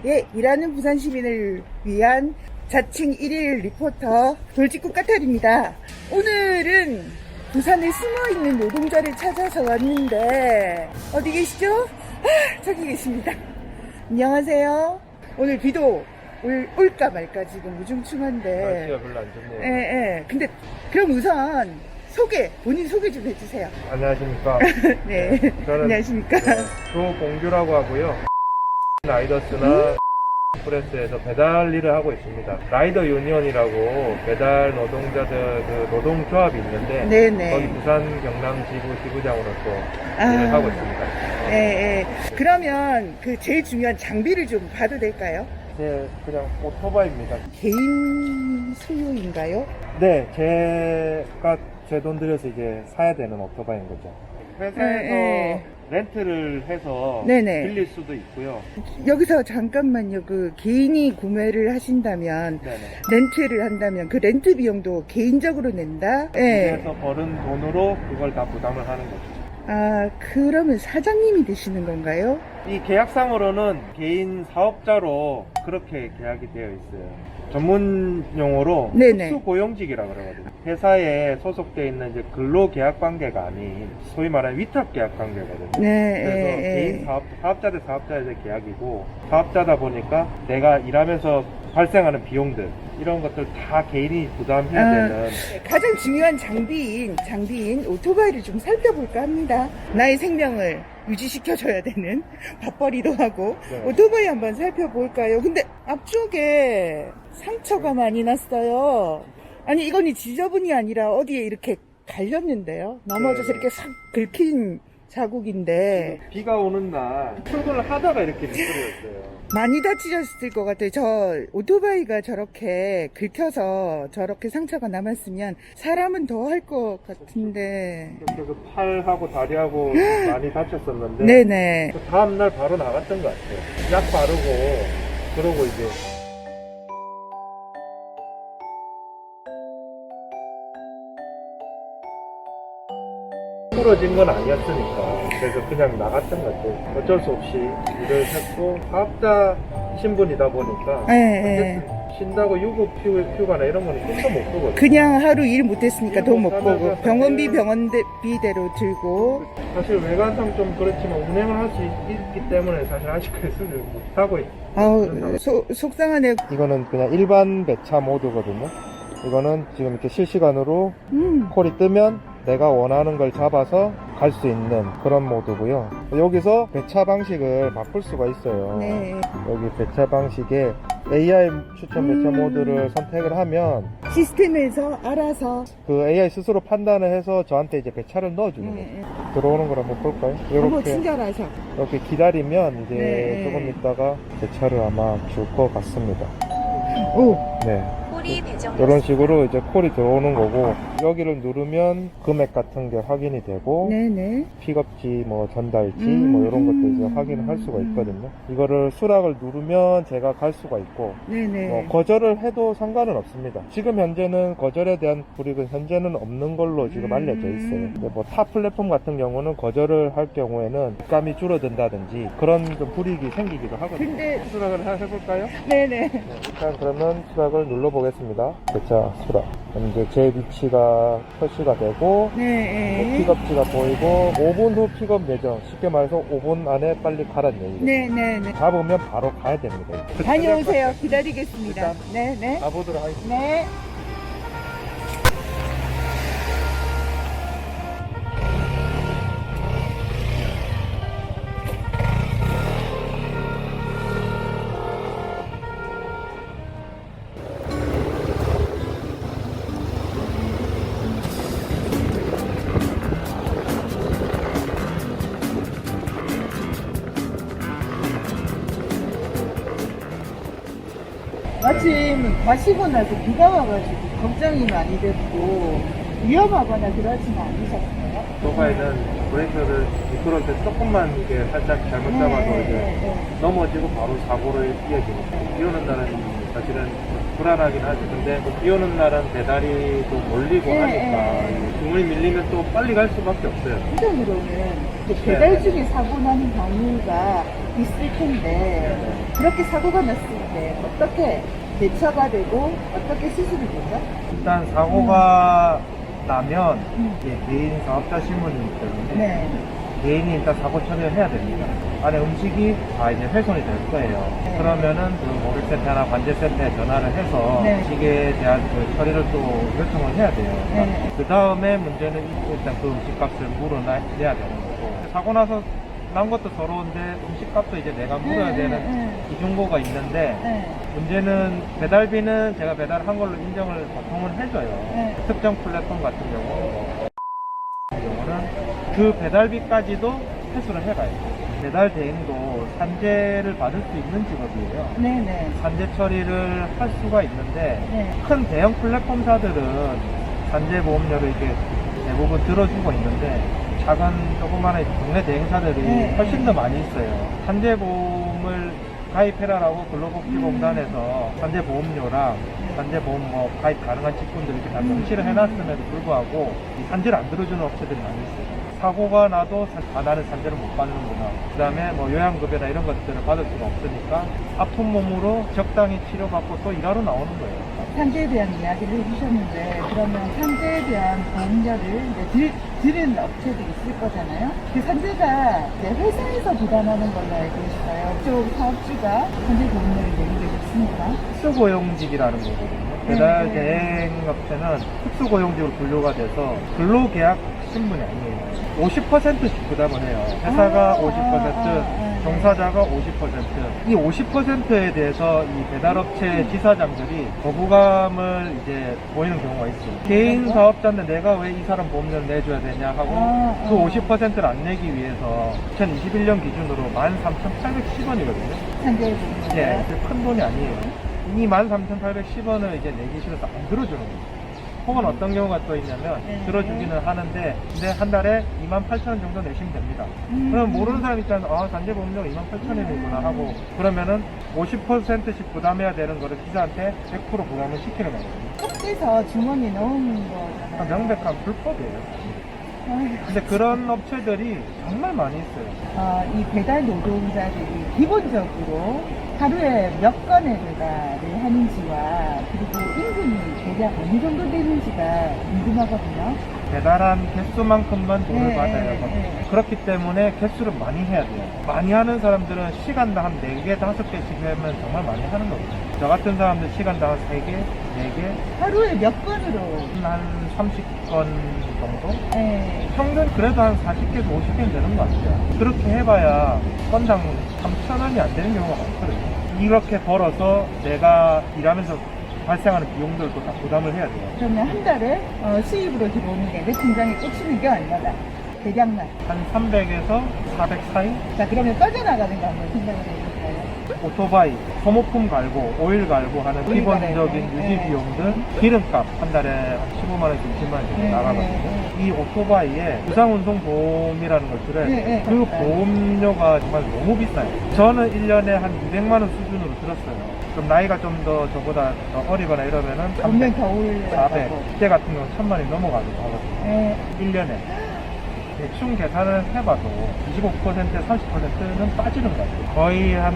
예, 일하는 부산 시민을 위한 자칭 1일 리포터 돌직구 까탈입니다. 오늘은 부산에 숨어있는 노동자를 찾아서 왔는데 어디 계시죠? 아, 저기 계십니다. 안녕하세요. 오늘 비도 올까 말까 지금 우중충한데 날씨가 별로 안 좋네요. 예. 근데 그럼 우선 본인 소개 좀 해주세요. 안녕하십니까. 네. 저는 안녕하십니까. 조공규라고 하고요. 라이더스나 프레스에서 배달 일을 하고 있습니다. 라이더 유니온이라고 배달 노동자들 그 노동조합이 있는데 네네. 거기 부산 경남 지부장으로서 아. 일을 하고 있습니다. 예. 그러면 그 제일 중요한 장비를 좀 봐도 될까요? 그냥 오토바이입니다. 개인 소유인가요? 네, 제가 제 돈 들여서 이제 사야 되는 오토바이인 거죠. 회사에서 렌트를 해서 네네. 빌릴 수도 있고요. 여기서 잠깐만요. 그 개인이 구매를 하신다면 네네. 렌트를 한다면 그 렌트 비용도 개인적으로 낸다? 예. 그래서 버는 돈으로 그걸 다 부담을 하는 거죠. 아, 그러면 사장님이 되시는 건가요? 이 계약상으로는 개인 사업자로 그렇게 계약이 되어 있어요. 전문 용어로 네네. 특수고용직이라고 그러거든요. 회사에 소속되어 있는 이제 근로계약 관계가 아닌 소위 말하는 위탁계약 관계거든요. 네. 그래서 개인 사업자 대 사업자에 대한 계약이고, 사업자다 보니까 내가 일하면서 발생하는 비용들 이런 것들 다 개인이 부담해야 되는. 가장 중요한 장비인 오토바이를 좀 살펴볼까 합니다. 나의 생명을 유지시켜줘야 되는 밥벌이도 하고. 네. 오토바이 한번 살펴볼까요? 근데 앞쪽에 상처가 많이 났어요. 아니 이건 지저분이 아니라 어디에 이렇게 갈렸는데요. 넘어져서 네. 이렇게 싹 긁힌 자국인데 비가 오는 날 출근을 하다가 이렇게 미끄러졌어요. 많이 다치셨을 것 같아요. 저 오토바이가 저렇게 긁혀서 저렇게 상처가 남았으면 사람은 더 할 것 같은데. 이렇게 그 팔하고 다리하고 많이 다쳤었는데 네네. 그 다음날 바로 나갔던 것 같아요. 약 바르고 그러고 이제 부러진 건 아니었으니까 그래서 그냥 나갔던 것 같아요. 어쩔 수 없이 일을 했고 사업자 신분이다 보니까 네. 어쨌든 쉰다고 유급 휴가나 이런 거는 꿈도 못 꾸거든요. 그냥 하루 일 못했으니까 돈 못 일못 보고 하다가 병원비대로 들고. 사실 외관상 좀 그렇지만 운행을 할 수 있기 때문에 사실 아직까지 수리를 못하고 있어요. 아우 속상하네요. 이거는 그냥 일반 배차 모드거든요. 이거는 지금 이렇게 실시간으로 콜이 뜨면 내가 원하는 걸 잡아서 갈 수 있는 그런 모드고요. 여기서 배차 방식을 바꿀 수가 있어요. 네. 여기 배차 방식에 AI 추천 배차 모드를 선택을 하면 시스템에서 알아서. 그 AI 스스로 판단을 해서 저한테 이제 배차를 넣어주는 거예요. 네. 들어오는 걸 한번 볼까요? 한번 이렇게 친절하셔. 이렇게 기다리면 이제 네. 조금 있다가 배차를 아마 줄 것 같습니다. 오. 네. 콜이 배정. 이런 식으로 이제 콜이 들어오는 거고, 여기를 누르면 금액 같은 게 확인이 되고, 네네. 픽업지, 뭐 전달지, 뭐 이런 것도 이제 확인을 할 수가 있거든요. 이거를 수락을 누르면 제가 갈 수가 있고, 네네. 거절을 해도 상관은 없습니다. 지금 현재는 거절에 대한 불이익은 현재는 없는 걸로 지금 알려져 있어요. 근데 뭐 타 플랫폼 같은 경우는 거절을 할 경우에는 값이 줄어든다든지 그런 좀 불이익이 생기기도 하거든요. 근데 수락을 해볼까요? 네네. 네, 일단 그러면 수락을 눌러보겠습니다. 배차 수락. 그럼 이제 제 위치가 표시가 되고, 네. 픽업지가 보이고, 5분 후 픽업 예정. 쉽게 말해서 5분 안에 빨리 가라는 얘기죠. 네네네. 잡으면 바로 가야 됩니다. 다녀오세요. 기다리겠습니다. 일단 네네. 가보도록 하겠습니다. 네. 마침 마시고 나서 비가 와가지고 걱정이 많이 됐고 위험하거나 그러지는 않으셨어요? 오토바이는 브레이크를 미끄러울 때 조금만 이렇게 살짝 잘못 잡아도 이제 넘어지고 바로 사고로 이어지니까 비 오는 날은 사실은 불안하긴 하죠. 근데 비 오는 날은 배달이 또 몰리고 하니까 주문이 밀리면 또 빨리 갈 수밖에 없어요. 현장으로는 배달 중에 사고 나는 경우가 있을 텐데 그렇게 사고가 났을 때 어떻게 대처가 되고 어떻게 수습이 되죠? 일단 사고가 나면 이게 개인 사업자 신분이기 때문에 네. 개인이 일단 사고 처리를 해야 됩니다. 안에 음식이 다 이제 훼손이 될 거예요. 네. 그러면은 그 모빌센터나 관제센터에 전화를 해서 네. 음식에 대한 그 처리를 또 요청을 해야 돼요. 네. 그 다음에 문제는 일단 그 음식값을 물어내야 되는 거고, 사고 나서 난 것도 서러운데 음식값도 이제 내가 물어야 되는 기준고가 있는데, 문제는 배달비는 제가 배달한 걸로 인정을 보통은 해줘요. 특정 플랫폼 같은 경우는 그 배달비까지도 회수를 해가요. 배달 대행도 산재를 받을 수 있는 직업이에요. 네네. 산재 처리를 할 수가 있는데 네. 큰 대형 플랫폼사들은 산재 보험료를 이렇게 대부분 들어주고 있는데 작은 조그마한 동네 대행사들이 네. 훨씬 더 많이 있어요. 산재 보험을 가입해라라고 근로복지공단에서 산재 보험료랑 산재 보험 뭐 가입 가능한 직군들 이렇게 다 명시를 해놨음에도 불구하고 이 산재를 안 들어주는 업체들이 많이 있어요. 사고가 나도 나는 산재를 못 받는구나. 그 다음에 뭐 요양급여나 이런 것들을 받을 수가 없으니까 아픈 몸으로 적당히 치료받고 또 일하러 나오는 거예요. 산재에 대한 이야기를 해주셨는데 그러면 산재에 대한 보험료를 이제 들은 업체도 있을 거잖아요. 그 산재가 이제 회사에서 부담하는 걸로 알고 있어요. 쪽 사업주가 산재 보험료를 내는 게 있습니까? 특수고용직이라는 거거든요. 배달 대행업체는 특수고용직으로 분류가 돼서 근로계약 신분이 아니에요. 50%씩 부담을 해요. 회사가 50%, 종사자가 50%. 이 50%에 대해서 이 배달업체 지사장들이 거부감을 이제 보이는 경우가 있어요. 개인 사업자인데 내가 왜 이 사람 보험료를 내줘야 되냐 하고 그 50%를 안 내기 위해서 2021년 기준으로 13,810원이거든요. 산재 보험료. 네, 큰 돈이 아니에요. 이 13,810원을 이제 내기 싫어서 안 들어주는 거예요. 혹은 어떤 경우가 또 있냐면 들어주기는 하는데 근데 한 달에 28,000원 정도 내시면 됩니다. 그럼 모르는 사람 입장에서 산재 보험료가 28,000원이구나 하고 그러면은 50%씩 부담해야 되는 거를 기사한테 100% 부담을 시키는 거거든요. 속에서 주머니에 넣은 거잖아요. 명백한 불법이에요. 근데 그런 업체들이 정말 많이 있어요. 이 배달 노동자들이 기본적으로 하루에 몇 건의 배달을 하는지와 그리고 임금이 대략 어느 정도 되는지가 궁금하거든요. 배달한 개수만큼만 돈을 네, 받아요. 네. 그렇기 때문에 개수를 많이 해야 돼요. 많이 하는 사람들은 시간당 한 4개, 5개씩 하면 정말 많이 하는 거거든요. 저 같은 사람들 시간당 한 3개, 4개, 하루에 몇 건으로? 한 30건 정도? 네. 평균 그래도 한 40개에서 50개는 되는 것 같아요. 그렇게 해봐야 건당 3,000원이 안 되는 경우가 많거든요. 이렇게 벌어서 내가 일하면서 발생하는 비용들도 다 부담을 해야 돼요. 그러면 한 달에 수입으로 들어오는 게 내 통장에 꽂히는 게 얼마나? 대략만. 한 300에서 400 사이? 자, 그러면 빠져나가는 거 한번 생각을 해볼까요? 오토바이, 소모품 갈고, 오일 갈고 하는 오일 기본적인 갈아요. 유지 네. 비용들, 기름값 한 달에 한 15만원에서 20만원 정도 나가거든요. 이 오토바이에 부상운송보험이라는 걸 들어야 돼요. 네, 그 맞아요. 보험료가 정말 너무 비싸요. 저는 1년에 한 200만원 수준으로 들었어요. 좀 나이가 좀 더 저보다 더 어리거나 이러면은 분명 300, 더 올라가고. 400, 그때 같은 경우는 1000만원이 넘어가기도 하거든요. 네. 1년에. 대충 계산을 해봐도 25%, 30%는 빠지는 것 같아요. 거의 한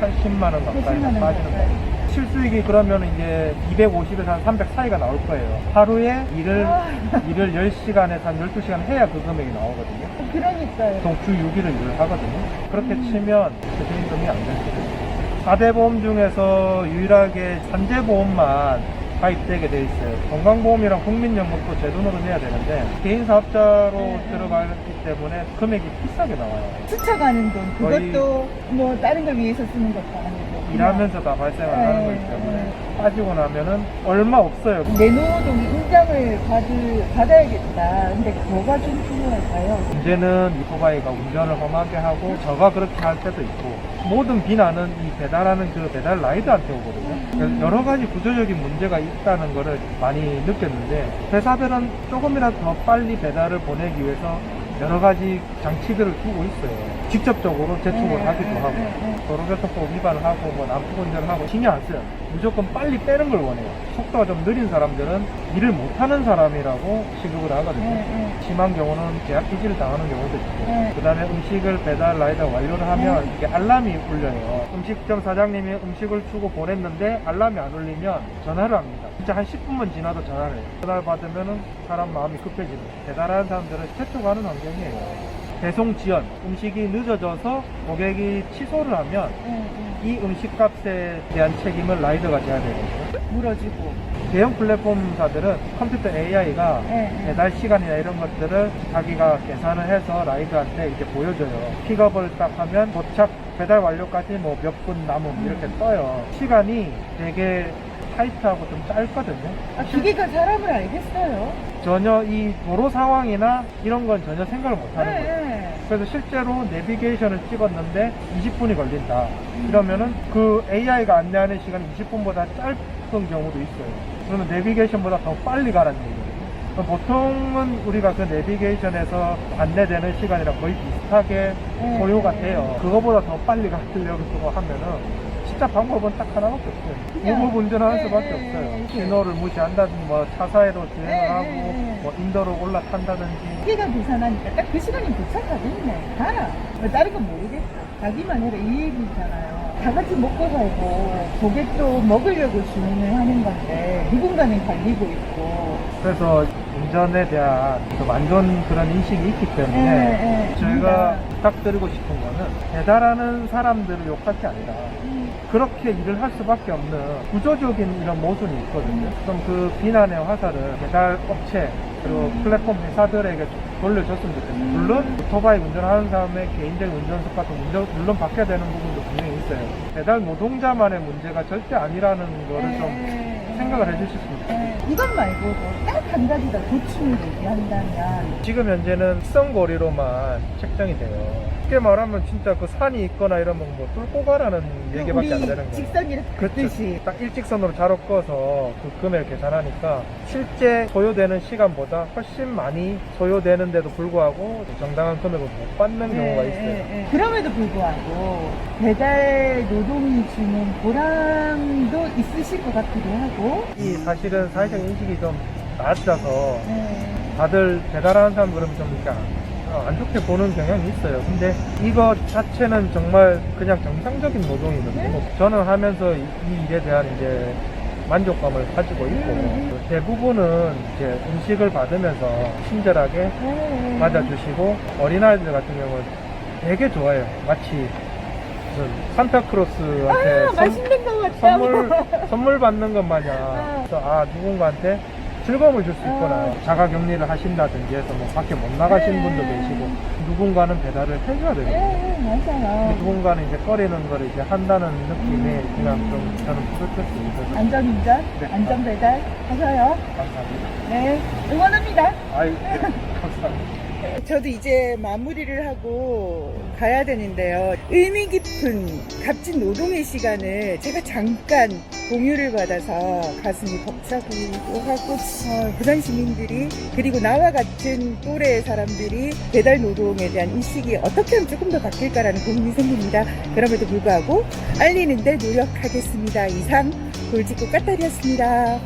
80만원 가까이 80만 원 빠지는 것 같아요. 실수익이 그러면 이제 250에서 한 300 사이가 나올 거예요. 하루에 일을 10시간에서 한 12시간 해야 그 금액이 나오거든요. 그러니까요. 보통 주 6일을 일을 하거든요. 그렇게 치면 최저임금이 안 되거든요. 4대 보험 중에서 유일하게 산재보험만 가입되게 돼 있어요. 건강보험이랑 국민연금도 제 돈으로 내야 되는데 개인 사업자로 들어가기 때문에 금액이 비싸게 나와요. 스쳐가는 돈, 거의 그것도 뭐 다른 걸 위해서 쓰는 것도 아니고. 일하면서 다 발생을 하는 거기 때문에 빠지고 나면은 얼마 없어요. 내노동 인정을 받아야겠다. 근데 뭐가 좀 필요할까요? 문제는 오토바이가 운전을 험하게 하고 저가 그렇게 할 때도 있고 모든 비난은 이 배달하는 그 배달 라이더한테 오거든요. 그래서 여러 가지 구조적인 문제가 있다는 거를 많이 느꼈는데 회사들은 조금이라도 더 빨리 배달을 보내기 위해서 여러 가지 장치들을 두고 있어요. 직접적으로 재촉을 하기도 하고 도로교통법 위반을 하고 뭐 난폭 운전을 하고 신경 안 써요. 무조건 빨리 빼는 걸 원해요. 속도가 좀 느린 사람들은 일을 못하는 사람이라고 취급을 하거든요. 심한 경우는 계약 기지를 당하는 경우도 있고 그 다음에 음식을 배달 라이더 완료를 하면 이게 알람이 울려요. 음식점 사장님이 음식을 주고 보냈는데 알람이 안 울리면 전화를 합니다. 진짜 한 10분만 지나도 전화를 해요. 전화를 받으면 사람 마음이 급해지는 배달하는 사람들은 재촉하는 환경이에요. 배송 지연, 음식이 늦어져서 고객이 취소를 하면 이 음식값에 대한 책임을 라이더가 져야 되거든요. 물어주고. 대형 플랫폼사들은 컴퓨터 AI가 배달 시간이나 이런 것들을 자기가 계산을 해서 라이더한테 이제 보여줘요. 픽업을 딱 하면 도착, 배달 완료까지 뭐 몇 분 남음 이렇게 떠요. 시간이 되게 타이트하고 좀 짧거든요. 기계가 사람을 알겠어요. 전혀 이 도로 상황이나 이런 건 전혀 생각을 못 하는 거예요. 그래서 실제로 내비게이션을 찍었는데 20분이 걸린다. 이러면은 그 AI가 안내하는 시간이 20분보다 짧은 경우도 있어요. 그러면 내비게이션보다 더 빨리 가라는 얘기예요. 보통은 우리가 그 내비게이션에서 안내되는 시간이랑 거의 비슷하게 소요가 돼요. 그거보다 더 빨리 가려고 하면은 진짜 방법은 딱 하나밖에 없어요. 무법 운전하는 수밖에 없어요. 신호를 무시한다든지 뭐 차사이로 주행을 하고 뭐 인도로 올라탄다든지. 기계가 계산하니까 딱 그 시간이 도착하겠네. 가라. 다른 건 모르겠어. 자기만 해라 이 얘기잖아요. 다 같이 먹고 살고 고객도 먹으려고 주문을 하는 건데 누군가는 갈리고 있고. 그래서 운전에 대한 좀 안 좋은 그런 인식이 있기 때문에 저희가 부탁드리고 싶은 거는 배달하는 사람들을 욕할 게 아니라 그렇게 일을 할 수밖에 없는 구조적인 이런 모순이 있거든요. 좀 그 비난의 화살을 배달 업체 그리고 플랫폼 회사들에게 좀 돌려줬으면 좋겠어요. 물론 오토바이 운전하는 사람의 개인적인 운전석 같은 물론 바뀌어야 되는 부분도 분명히 있어요. 배달 노동자만의 문제가 절대 아니라는 거를 좀 생각을 해주셨으면 좋겠어요. 이것 말고도 딱 한 가지 더 고충을 얘기한다면 지금 현재는 특성거리로만 책정이 돼요. 쉽게 말하면 진짜 그 산이 있거나 이러면 뭐 뚫고 가라는 얘기밖에 안 되는 거예요. 직선이 긋듯이. 딱 일직선으로 자로 꺼서 그 금액을 계산하니까 실제 소요되는 시간보다 훨씬 많이 소요되는데도 불구하고 정당한 금액을 못 받는 경우가 있어요. 그럼에도 불구하고 배달 노동이 주는 보람도 있으실 것 같기도 하고. 이 사실은 사회적 인식이 좀 낮아서 다들 배달하는 사람 그러면 좀 이렇게 안 좋게 보는 경향이 있어요. 근데 이거 자체는 정말 그냥 정상적인 노동이거든요. 저는 하면서 이 일에 대한 이제 만족감을 가지고 있고 대부분은 이제 음식을 받으면서 친절하게 맞아주시고 어린아이들 같은 경우는 되게 좋아요. 마치 무슨 산타크로스한테 맛있는 것 같다. 선물 받는 것 마냥 그래서 누군가한테 즐거움을 줄 수 있구나. 자가 격리를 하신다든지 해서 뭐 밖에 못 나가시는 분도 계시고 누군가는 배달을 해줘야 되거든요. 맞아요. 누군가는 이제 꺼리는 거를 이제 한다는 느낌에 그냥 좀 저는 뿌듯했습니다. 안전운전, 안전배달 하셔요. 감사합니다. 네, 응원합니다. 네, 감사합니다. 저도 이제 마무리를 하고 가야 되는데요. 의미 깊은 값진 노동의 시간을 제가 잠깐 공유를 받아서 가슴이 벅차기도 하고 부산 시민들이 그리고 나와 같은 또래의 사람들이 배달 노동에 대한 인식이 어떻게 하면 조금 더 바뀔까라는 고민이 생깁니다. 그럼에도 불구하고 알리는 데 노력하겠습니다. 이상 돌직구 까탈이었습니다.